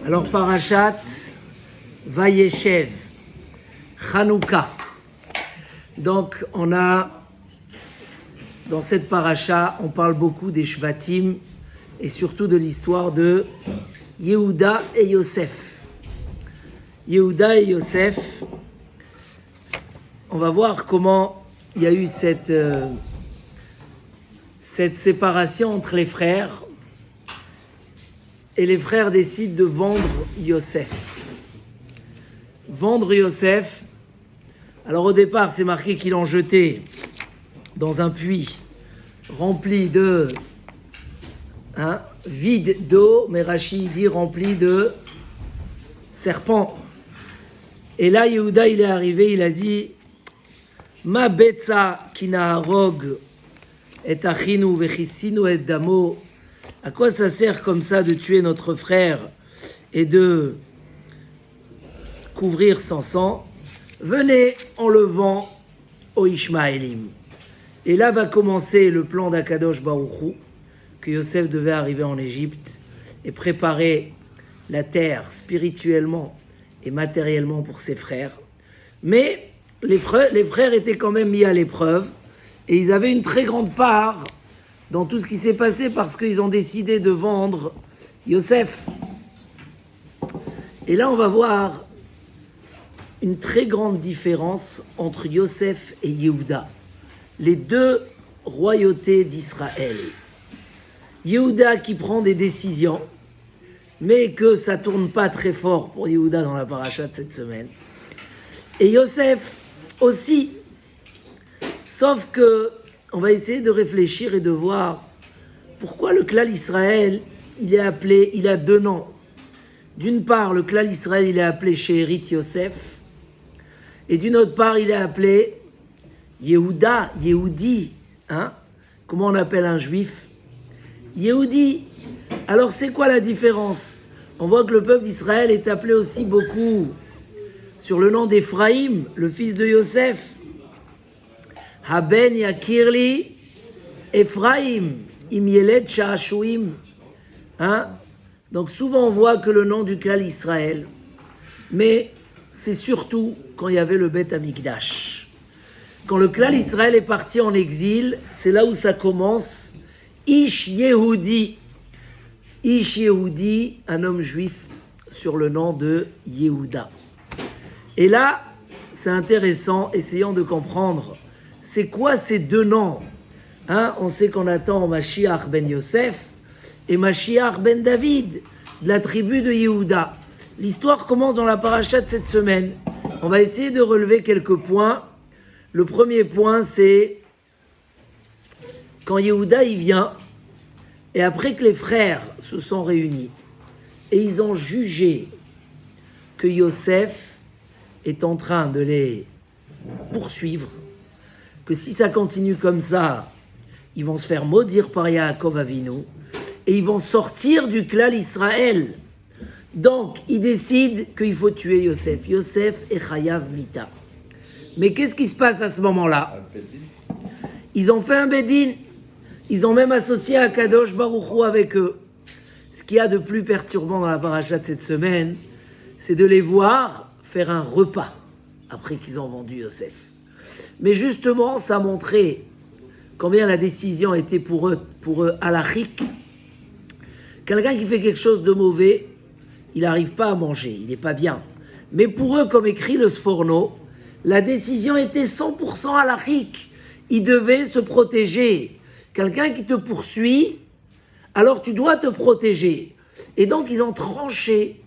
Alors, Parashat Vayeshev, Hanouka. Donc, dans cette paracha, on parle beaucoup des Shvatim et surtout de l'histoire de Yehuda et Yosef. Yehuda et Yosef, on va voir comment il y a eu cette séparation entre les frères. Et les frères décident de vendre Yosef. Vendre Yosef. Alors au départ, c'est marqué qu'ils l'ont jeté dans un puits rempli de vide d'eau, mais Rashi dit rempli de serpents. Et là, Yehuda, il est arrivé, il a dit Ma betza kinaharog et achinu vechisinu et damo. À quoi ça sert comme ça de tuer notre frère et de couvrir son sang? Venez, on le vend aux Ishmaélim. Et là va commencer le plan d'Akadosh Baruch Hu, que Yosef devait arriver en Égypte et préparer la terre spirituellement et matériellement pour ses frères. Mais les frères étaient quand même mis à l'épreuve et ils avaient une très grande part dans tout ce qui s'est passé parce qu'ils ont décidé de vendre Yosef. Et là, on va voir une très grande différence entre Yosef et Yehuda, les deux royautés d'Israël. Yehuda qui prend des décisions, mais que ça tourne pas très fort pour Yehuda dans la paracha de cette semaine. Et Yosef aussi, sauf que on va essayer de réfléchir et de voir pourquoi le clan Israël, il a deux noms. D'une part, le clan Israël, il est appelé She'erit Yosef, et d'une autre part, il est appelé Yehuda, Yehudi. Comment on appelle un juif? Yehudi. Alors, c'est quoi la différence? On voit que le peuple d'Israël est appelé aussi beaucoup sur le nom d'Ephraïm, le fils de Yosef. Haben Yakirli Ephraim, Im Yeled Sha'ashuim. Donc souvent on voit que le nom du clan Israël, mais c'est surtout quand il y avait le Beth Amikdash. Quand le clan Israël est parti en exil, c'est là où ça commence. Ish Yehudi. Ish Yehudi, un homme juif sur le nom de Yehuda. Et là, c'est intéressant, essayons de comprendre. C'est quoi ces deux noms? On sait qu'on attend Mashiach ben Yosef et Mashiach ben David, de la tribu de Yehuda. L'histoire commence dans la paracha de cette semaine. On va essayer de relever quelques points. Le premier point, c'est quand Yehuda il vient, et après que les frères se sont réunis, et ils ont jugé que Yosef est en train de les poursuivre, que si ça continue comme ça, ils vont se faire maudire par Yaakov Avinu et ils vont sortir du clan Israël. Donc, ils décident qu'il faut tuer Yosef. Yosef et Chayav Mita. Mais qu'est-ce qui se passe à ce moment-là? Ils ont fait un Bédine. Ils ont même associé Akadosh Baruch Hu avec eux. Ce qu'il y a de plus perturbant dans la paracha de cette semaine, c'est de les voir faire un repas après qu'ils ont vendu Yosef. Mais justement, ça montrait combien la décision était pour eux halachique. Quelqu'un qui fait quelque chose de mauvais, il n'arrive pas à manger, il n'est pas bien. Mais pour eux, comme écrit le Sforno, la décision était 100% halachique. Ils devaient se protéger. Quelqu'un qui te poursuit, alors tu dois te protéger. Et donc, ils ont tranché,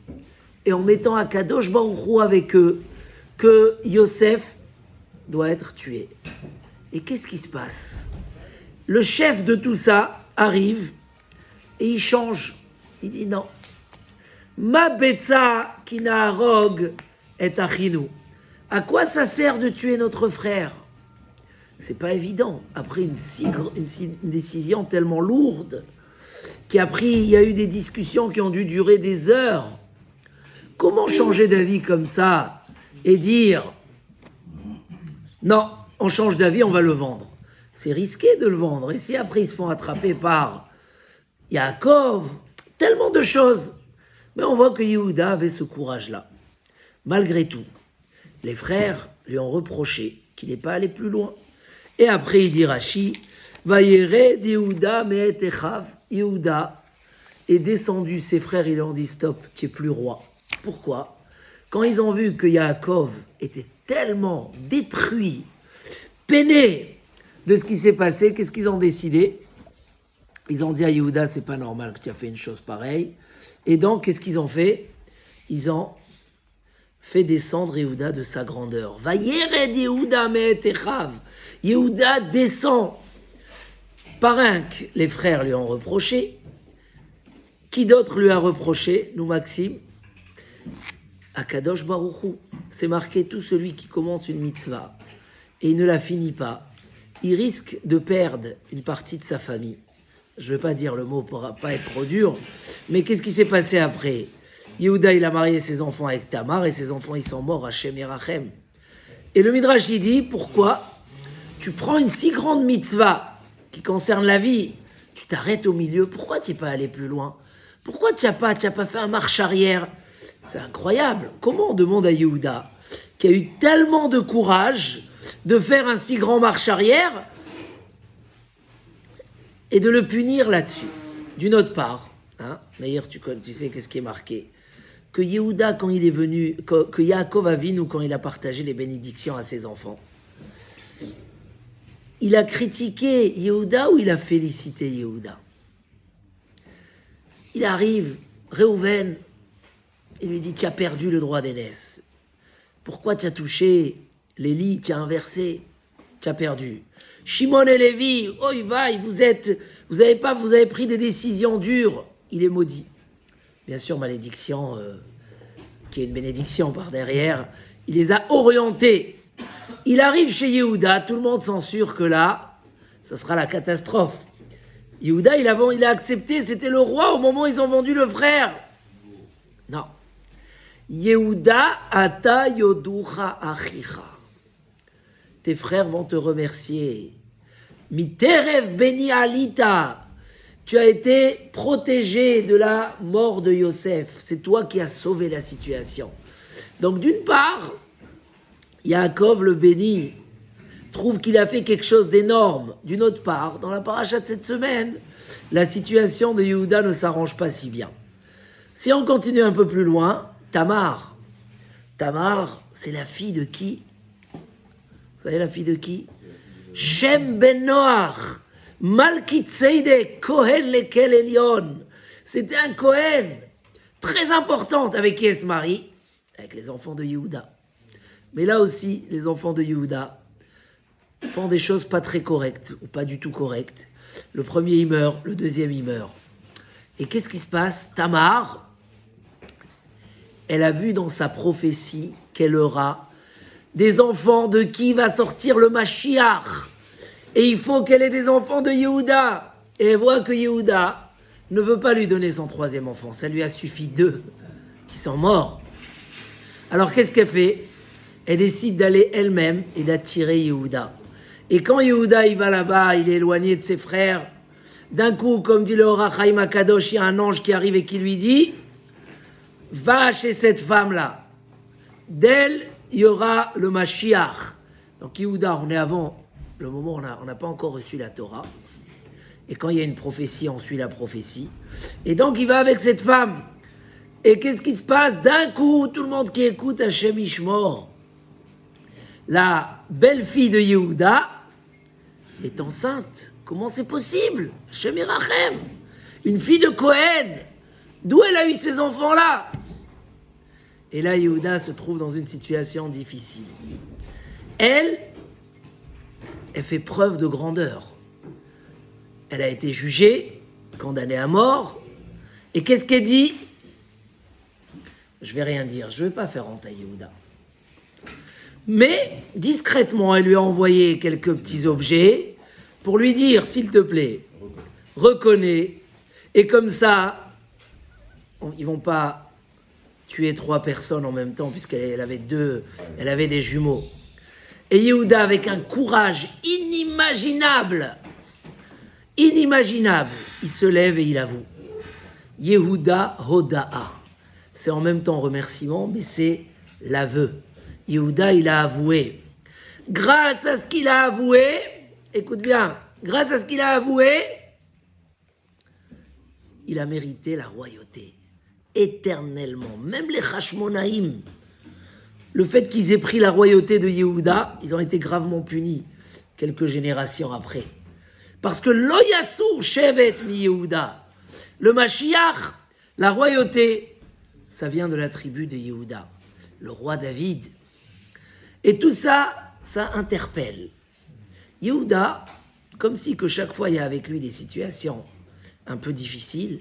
et en mettant Akadosh Baruch Hu avec eux, que Yosef doit être tué. Et qu'est-ce qui se passe? Le chef de tout ça arrive et il change. Il dit non. Ma betza kinaharog et achinu. À quoi ça sert de tuer notre frère? C'est pas évident. Après une décision tellement lourde, il y a eu des discussions qui ont dû durer des heures. Comment changer d'avis comme ça et dire non, on change d'avis, on va le vendre? C'est risqué de le vendre. Et si après ils se font attraper par Yaakov, tellement de choses. Mais on voit que Yehuda avait ce courage-là. Malgré tout, les frères lui ont reproché qu'il n'est pas allé plus loin. Et après, il dit Rashi, Vayered Yehuda me'et echav. Yehuda est descendu, ses frères, ils lui ont dit stop, tu n'es plus roi. Pourquoi? Quand ils ont vu que Yaakov était tellement détruit, peiné de ce qui s'est passé, qu'est-ce qu'ils ont décidé? Ils ont dit à Yehuda, c'est pas normal que tu aies fait une chose pareille. Et donc, qu'est-ce qu'ils ont fait? Ils ont fait descendre Yehuda de sa grandeur. Vayered Yehuda me'et echav. Yehuda descend. Parinque, les frères lui ont reproché. Qui d'autre lui a reproché? Nous, Maxime. Akadosh Baruch Hu. C'est marqué, tout celui qui commence une mitzvah et il ne la finit pas, il risque de perdre une partie de sa famille. Je ne vais pas dire le mot pour pas être trop dur, mais qu'est-ce qui s'est passé après? Yehuda, il a marié ses enfants avec Tamar et ses enfants, ils sont morts à Shem et Rachem. Et le Midrash, il dit, pourquoi tu prends une si grande mitzvah qui concerne la vie, tu t'arrêtes au milieu, pourquoi tu n'es pas allé plus loin? Pourquoi tu n'as pas fait un marche arrière? C'est incroyable. Comment on demande à Yehuda, qui a eu tellement de courage de faire un si grand marche arrière et de le punir là-dessus? D'une autre part, Meir, tu sais qu'est-ce qui est marqué? Que Yehuda, quand il est venu, que Yaakov Avinu, quand il a partagé les bénédictions à ses enfants, il a critiqué Yehuda ou il a félicité Yehuda? Il arrive, Réhouven, il lui dit, tu as perdu le droit d'aînesse. Pourquoi tu as touché les lits, tu as inversé, tu as perdu. Shimon et Lévi, oh vous avez pris des décisions dures. Il est maudit. Bien sûr, malédiction, qui est une bénédiction par derrière, il les a orientés. Il arrive chez Yehuda, tout le monde censure que là, ça sera la catastrophe. Yehuda, il a accepté, c'était le roi au moment où ils ont vendu le frère. Non. Yehuda ata yoducha achicha. Tes frères vont te remercier. Miterev beni alita. Tu as été protégé de la mort de Yosef. C'est toi qui as sauvé la situation. Donc d'une part, Yaakov le béni trouve qu'il a fait quelque chose d'énorme. D'une autre part, dans la paracha de cette semaine, la situation de Yehuda ne s'arrange pas si bien. Si on continue un peu plus loin, Tamar, c'est la fille de qui? Vous savez la fille de qui? Shem ben Noach, Malki Tseide, Kohen lekel Elion. C'était un Kohen très important avec qui elle se marie? Avec les enfants de Yehuda. Mais là aussi, les enfants de Yehuda font des choses pas très correctes, ou pas du tout correctes. Le premier, il meurt, le deuxième, il meurt. Et qu'est-ce qui se passe? Tamar, elle a vu dans sa prophétie qu'elle aura des enfants de qui va sortir le Mashiach. Et il faut qu'elle ait des enfants de Yehuda. Et elle voit que Yehuda ne veut pas lui donner son troisième enfant. Ça lui a suffi 2 qui sont morts. Alors qu'est-ce qu'elle fait? Elle décide d'aller elle-même et d'attirer Yehuda. Et quand Yehuda il va là-bas, il est éloigné de ses frères, d'un coup, comme dit le Or HaChaim HaKadosh, il y a un ange qui arrive et qui lui dit, va chez cette femme-là. D'elle, il y aura le Mashiach. Donc Yehuda, on est avant le moment où on n'a pas encore reçu la Torah. Et quand il y a une prophétie, on suit la prophétie. Et donc il va avec cette femme. Et qu'est-ce qui se passe? D'un coup, tout le monde qui écoute Hashem Ishmor, la belle-fille de Yehuda est enceinte. Comment c'est possible? Hashem Irachem. Une fille de Cohen. D'où elle a eu ces enfants-là? Et là, Yehuda se trouve dans une situation difficile. Elle fait preuve de grandeur. Elle a été jugée, condamnée à mort. Et qu'est-ce qu'elle dit? Je vais rien dire, je ne vais pas faire honte à Yehuda. Mais, discrètement, elle lui a envoyé quelques petits objets pour lui dire, s'il te plaît, reconnais. Et comme ça, ils ne vont pas tuer 3 personnes en même temps, puisqu'elle avait des jumeaux. Et Yehuda, avec un courage inimaginable, il se lève et il avoue. Yehuda Hoda'a. c'est en même temps remerciement, mais c'est l'aveu. Yehuda, il a avoué. Grâce à ce qu'il a avoué, écoute bien, grâce à ce qu'il a avoué, il a mérité la royauté, éternellement. Même les Hashmonaïm, le fait qu'ils aient pris la royauté de Yehuda, ils ont été gravement punis quelques générations après. Parce que Lo Yasur Shevet mi Yehuda, le Mashiach, la royauté, ça vient de la tribu de Yehuda, le roi David. Et tout ça, ça interpelle. Yehuda, comme si que chaque fois il y a avec lui des situations un peu difficiles,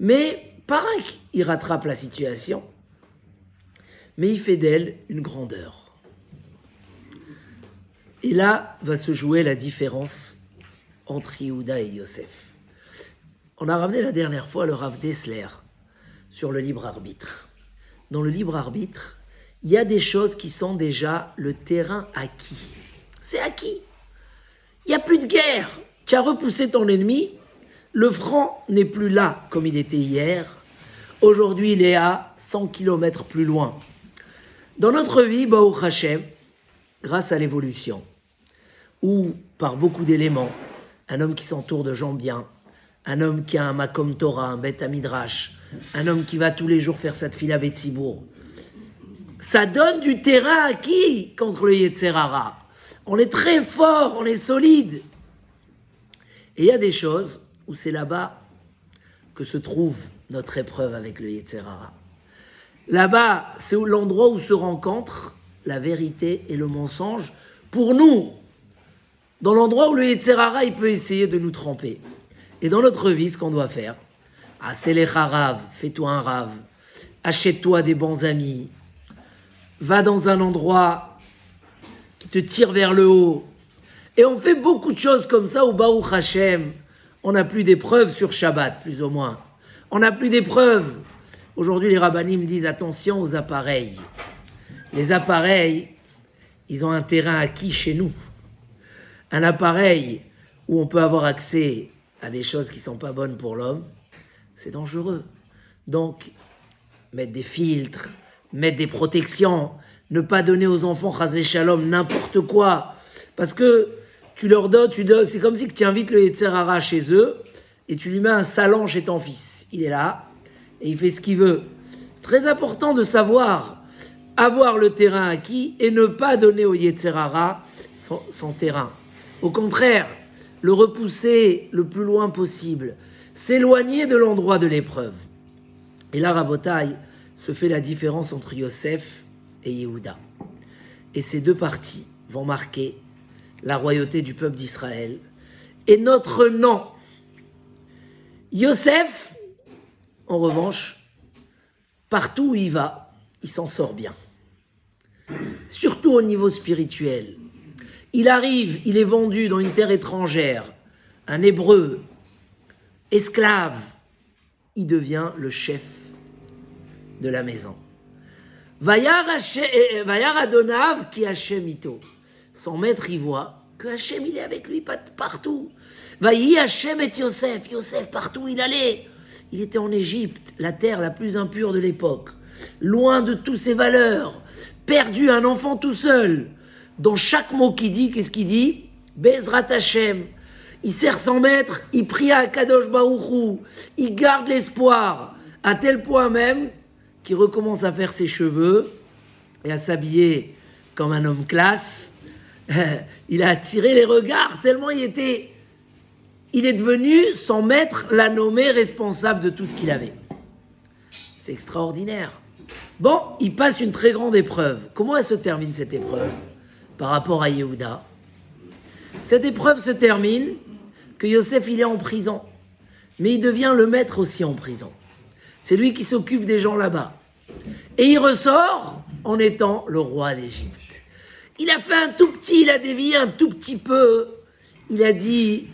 mais pareil, il rattrape la situation, mais il fait d'elle une grandeur. Et là va se jouer la différence entre Yehuda et Yosef. On a ramené la dernière fois le Rav Dessler sur le libre arbitre. Dans le libre arbitre, il y a des choses qui sont déjà le terrain acquis. C'est acquis. Il n'y a plus de guerre. Tu as repoussé ton ennemi. Le franc n'est plus là comme il était hier. Aujourd'hui, il est à 100 km plus loin. Dans notre vie, Baruch Hashem, grâce à l'évolution, ou par beaucoup d'éléments, un homme qui s'entoure de gens bien, un homme qui a un Makom Torah, un Bet Midrash, un homme qui va tous les jours faire sa tfila Betsibour, ça donne du terrain acquis contre le Yetzer Hara. On est très fort, on est solide. Et il y a des choses où c'est là-bas que se trouve notre épreuve avec le Yetzer Hara. Là-bas, c'est l'endroit où se rencontrent la vérité et le mensonge. Pour nous, dans l'endroit où le Yetzer Hara, il peut essayer de nous tremper. Et dans notre vie, ce qu'on doit faire, Aselecha Rav, fais-toi un Rav, achète-toi des bons amis, va dans un endroit qui te tire vers le haut. Et on fait beaucoup de choses comme ça au Baruch Hashem. On n'a plus d'épreuves sur Shabbat, plus ou moins. On n'a plus d'épreuves. Aujourd'hui, les rabbinim disent attention aux appareils. Les appareils, ils ont un terrain acquis chez nous. Un appareil où on peut avoir accès à des choses qui ne sont pas bonnes pour l'homme, c'est dangereux. Donc, mettre des filtres, mettre des protections, ne pas donner aux enfants, chas shalom, n'importe quoi. Parce que tu leur donnes, c'est comme si tu invites le Yetzer Hara chez eux et tu lui mets un salon chez ton fils. Il est là et il fait ce qu'il veut. C'est très important de savoir avoir le terrain acquis et ne pas donner au Yetzer Hara son terrain. Au contraire, le repousser le plus loin possible, s'éloigner de l'endroit de l'épreuve. Et là, Rabotai, se fait la différence entre Yosef et Yehuda. Et ces deux parties vont marquer la royauté du peuple d'Israël et notre nom. Yosef, en revanche, partout où il va, il s'en sort bien. Surtout au niveau spirituel. Il arrive, il est vendu dans une terre étrangère, un hébreu, esclave. Il devient le chef de la maison. Vayar Adonav ki Hashem ito. Son maître y voit que Hashem il est avec lui partout. Vayi Hashem et Yosef. Yosef partout où il allait. Il était en Égypte, la terre la plus impure de l'époque, loin de toutes ses valeurs, perdu, un enfant tout seul. Dans chaque mot qu'il dit, qu'est-ce qu'il dit? Bezrat Hashem. Il sert son maître, il prie à Kadosh Baruch Hu, il garde l'espoir, à tel point même qu'il recommence à faire ses cheveux et à s'habiller comme un homme classe. Il a attiré les regards tellement il est devenu, son maître l'a nommé responsable de tout ce qu'il avait. C'est extraordinaire. Bon, il passe une très grande épreuve. Comment elle se termine cette épreuve par rapport à Yehuda? Cette épreuve se termine que Yosef il est en prison, mais il devient le maître aussi en prison. C'est lui qui s'occupe des gens là-bas. Et il ressort en étant le roi d'Égypte. Il a fait un tout petit, il a dévié un tout petit peu. Il a dit,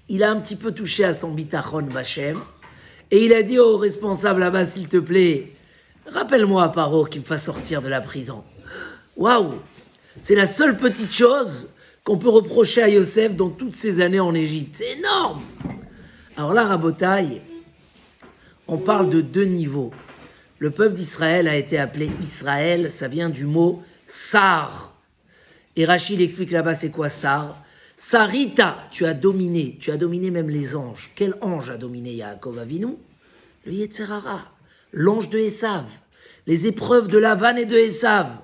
il a un petit peu touché à son bitachon Bachem. Et il a dit au responsable là-bas, s'il te plaît, rappelle-moi Paro qui me fasse sortir de la prison. Waouh! C'est la seule petite chose qu'on peut reprocher à Yosef dans toutes ces années en Égypte. C'est énorme! Alors là, Rabotai, on parle de deux niveaux. Le peuple d'Israël a été appelé Israël, ça vient du mot Sar. Et Rachid explique là-bas c'est quoi Sar. Sarita, tu as dominé même les anges. Quel ange a dominé Yaakov Avinu? Le Yetzer Hara, l'ange de Esav, les épreuves de Lavan et de Esav.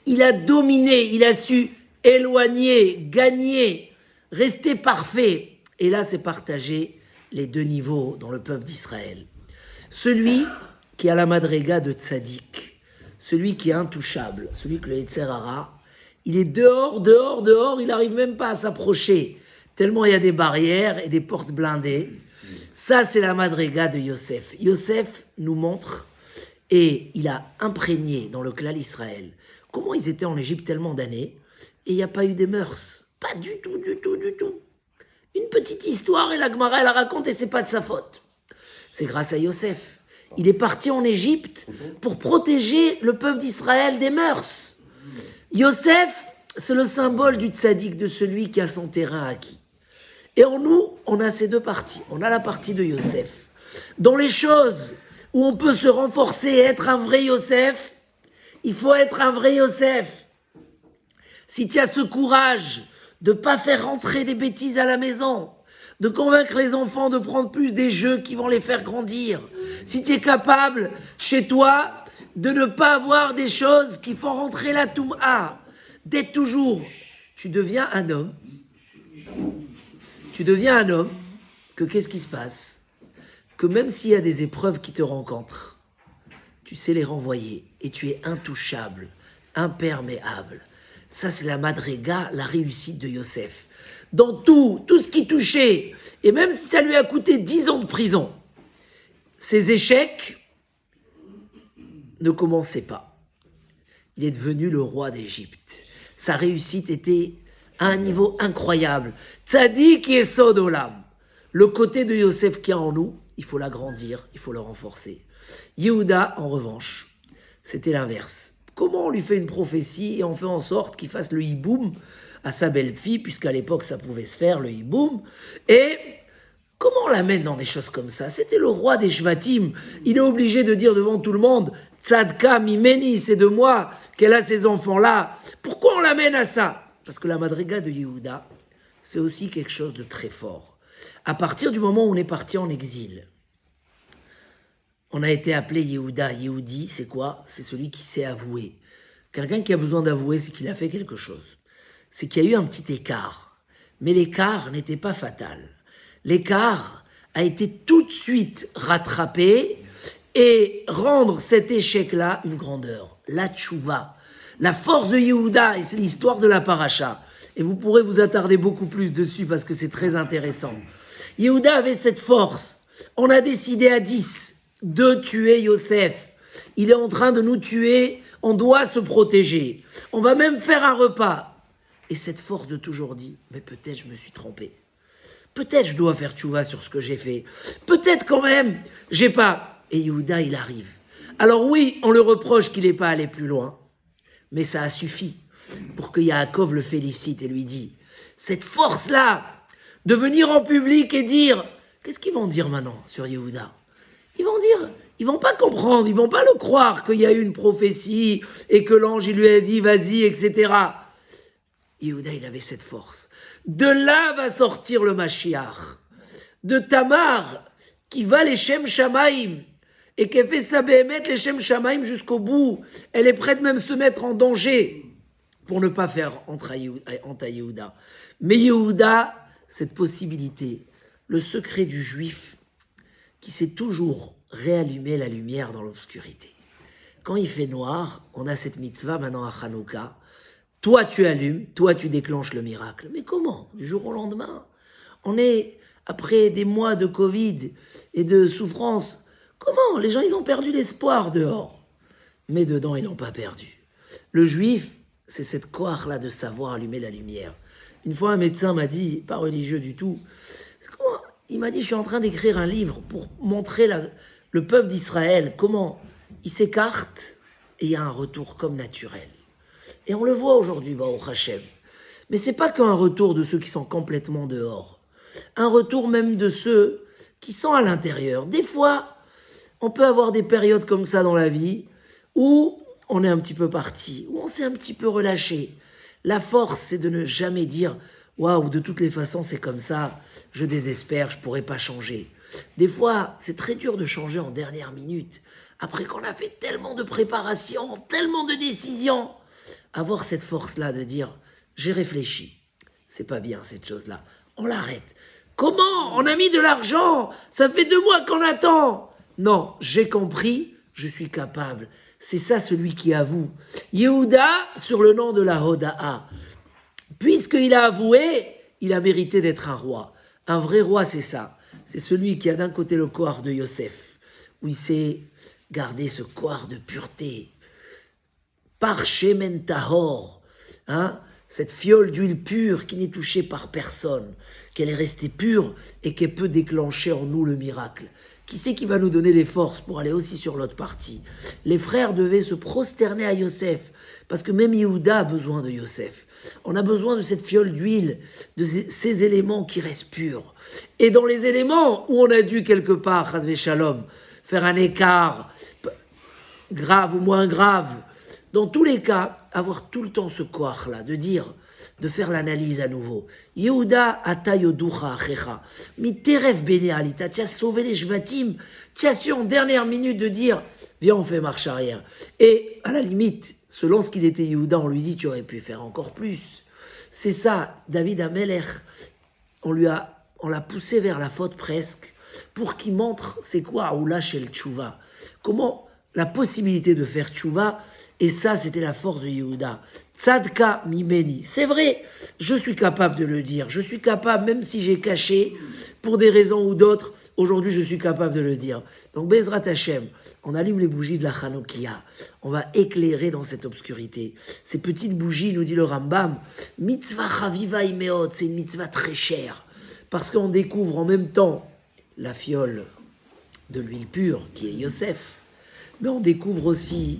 Il a dominé, il a su éloigner, gagner, rester parfait. Et là, c'est partager les deux niveaux dans le peuple d'Israël. Celui qui a la madriga de tzaddik, celui qui est intouchable, celui que le Yetzer Hara, il est dehors, il n'arrive même pas à s'approcher, tellement il y a des barrières et des portes blindées. Ça, c'est la madriga de Yosef. Yosef nous montre, et il a imprégné dans le clan d'Israël, comment ils étaient en Égypte tellement d'années, et il n'y a pas eu des mœurs. Pas du tout. Une petite histoire, et la Gemara, elle la raconte, et c'est pas de sa faute. C'est grâce à Yosef. Il est parti en Égypte pour protéger le peuple d'Israël des mœurs. Yosef, c'est le symbole du tzaddik, de celui qui a son terrain acquis. Et en nous, on a ces deux parties. On a la partie de Yosef. Dans les choses où on peut se renforcer et être un vrai Yosef, il faut être un vrai Yosef. Si tu as ce courage de ne pas faire rentrer des bêtises à la maison, de convaincre les enfants de prendre plus des jeux qui vont les faire grandir, si tu es capable, chez toi, de ne pas avoir des choses qui font rentrer la toum'a, d'être toujours, tu deviens un homme, que qu'est-ce qui se passe? Que même s'il y a des épreuves qui te rencontrent, tu sais les renvoyer, et tu es intouchable, imperméable. Ça, c'est la madriga, la réussite de Yosef. Dans tout ce qui touchait, et même si ça lui a coûté 10 ans de prison, ses échecs ne commençaient pas. Il est devenu le roi d'Égypte. Sa réussite était à un niveau incroyable. Tzadik yesod olam. Le côté de Yosef qui est en nous, il faut l'agrandir, il faut le renforcer. Yehuda, en revanche, c'était l'inverse. Comment on lui fait une prophétie et on fait en sorte qu'il fasse le hiboum à sa belle-fille, puisqu'à l'époque ça pouvait se faire, le hiboum, et comment on l'amène dans des choses comme ça? C'était le roi des Shvatim, il est obligé de dire devant tout le monde, Tzadka mimeni, c'est de moi qu'elle a ces enfants-là. Pourquoi on l'amène à ça? Parce que la madriga de Yehuda, c'est aussi quelque chose de très fort. À partir du moment où on est parti en exil, on a été appelé Yehuda. Yehudi, c'est quoi? C'est celui qui s'est avoué. Quelqu'un qui a besoin d'avouer, c'est qu'il a fait quelque chose. C'est qu'il y a eu un petit écart. Mais l'écart n'était pas fatal. L'écart a été tout de suite rattrapé et rendre cet échec-là une grandeur. La tchouva, la force de Yehuda, et c'est l'histoire de la paracha. Et vous pourrez vous attarder beaucoup plus dessus parce que c'est très intéressant. Yehuda avait cette force. On a décidé à 10 de tuer Yosef. Il est en train de nous tuer, on doit se protéger. On va même faire un repas. Et cette force de toujours dit, mais peut-être je me suis trompé. Peut-être je dois faire tchouva sur ce que j'ai fait. Peut-être quand même, j'ai pas. Et Yehuda, il arrive. Alors oui, on le reproche qu'il n'est pas allé plus loin. Mais ça a suffi pour que Yaakov le félicite et lui dit, cette force-là, de venir en public et dire, qu'est-ce qu'ils vont dire maintenant sur Yehuda? Ils vont pas comprendre, ils vont pas le croire qu'il y a eu une prophétie et que l'ange il lui a dit vas-y, etc. Yehuda, il avait cette force. De là va sortir le Mashiach. De Tamar, qui va les Shem Shamaim et qui fait sa béhémeth les Shem Shamaim jusqu'au bout. Elle est prête même se mettre en danger pour ne pas faire entrer Yehuda. Mais Yehuda, cette possibilité, le secret du juif, qui sait toujours réallumer la lumière dans l'obscurité. Quand il fait noir, on a cette mitzvah maintenant à Hanouka. Toi, tu allumes, toi, tu déclenches le miracle. Mais comment? Du jour au lendemain. On est, après des mois de Covid et de souffrance, comment? Les gens, ils ont perdu l'espoir dehors. Mais dedans, ils n'ont pas perdu. Le juif, c'est cette koach-là de savoir allumer la lumière. Une fois, un médecin m'a dit, pas religieux du tout, il m'a dit, je suis en train d'écrire un livre pour montrer le peuple d'Israël, comment il s'écarte et il y a un retour comme naturel. Et on le voit aujourd'hui, au Hachem. Mais c'est pas qu'un retour de ceux qui sont complètement dehors. Un retour même de ceux qui sont à l'intérieur. Des fois, On peut avoir des périodes comme ça dans la vie où on est un petit peu parti, où on s'est un petit peu relâché. La force, c'est de ne jamais dire « Waouh, de toutes les façons, c'est comme ça, je désespère, je ne pourrai pas changer ». Des fois, c'est très dur de changer en dernière minute, après qu'on a fait tellement de préparation, tellement de décisions. Avoir cette force-là de dire « J'ai réfléchi, c'est pas bien cette chose-là, on l'arrête ». Comment? On a mis de l'argent, ça fait 2 mois qu'on attend. Non, j'ai compris, je suis capable. C'est ça celui qui avoue. Yehuda, sur le nom de la Hoda'a. Puisqu'il a avoué, il a mérité d'être un roi. Un vrai roi, c'est ça. C'est celui qui a d'un côté le kohar de Yosef, où il sait garder ce kohar de pureté. Par Shemen Tahor, cette fiole d'huile pure qui n'est touchée par personne, qu'elle est restée pure et qu'elle peut déclencher en nous le miracle. Qui c'est qui va nous donner les forces pour aller aussi sur l'autre partie? Les frères devaient se prosterner à Yosef, parce que même Yehuda a besoin de Yosef. On a besoin de cette fiole d'huile, de ces éléments qui restent purs. Et dans les éléments où on a dû quelque part, Chazvé Shalom, faire un écart grave ou moins grave, dans tous les cas, avoir tout le temps ce koach-là, de dire, de faire l'analyse à nouveau. Yehuda ata yoducha achecha. Miterev bene alita. Tu as sauvé les Shvatim. Tu as su en dernière minute de dire, viens, on fait marche arrière. Et à la limite, selon ce qu'il était Yehuda, on lui dit, tu aurais pu faire encore plus. C'est ça, David Amelech, on l'a poussé vers la faute presque, pour qu'il montre c'est quoi Aoula chez le tchouva. Comment la possibilité de faire tchouva. Et ça, c'était la force de Yehuda. Tzadka mimeni. C'est vrai, je suis capable de le dire. Je suis capable, même si j'ai caché, pour des raisons ou d'autres, aujourd'hui, je suis capable de le dire. Donc, Bezrat Hashem, on allume les bougies de la Hanoukia. On va éclairer dans cette obscurité. Ces petites bougies, nous dit le Rambam, mitzvah chaviva imeot, c'est une mitzvah très chère. Parce qu'on découvre en même temps la fiole de l'huile pure, qui est Yosef, mais on découvre aussi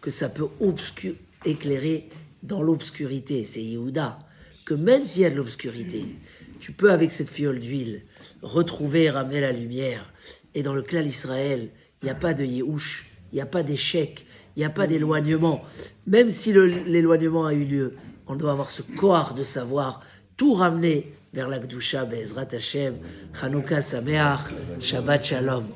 que ça peut éclairer dans l'obscurité, c'est Yehuda, que même s'il y a de l'obscurité, tu peux avec cette fiole d'huile retrouver et ramener la lumière. Et dans le clan d'Israël, il n'y a pas de Yehush, il n'y a pas d'échec, il n'y a pas d'éloignement. Même si l'éloignement a eu lieu, on doit avoir ce kohar de savoir tout ramener vers la Kedusha, Be'ezrat Hashem, Chanukah Sameach, Shabbat Shalom.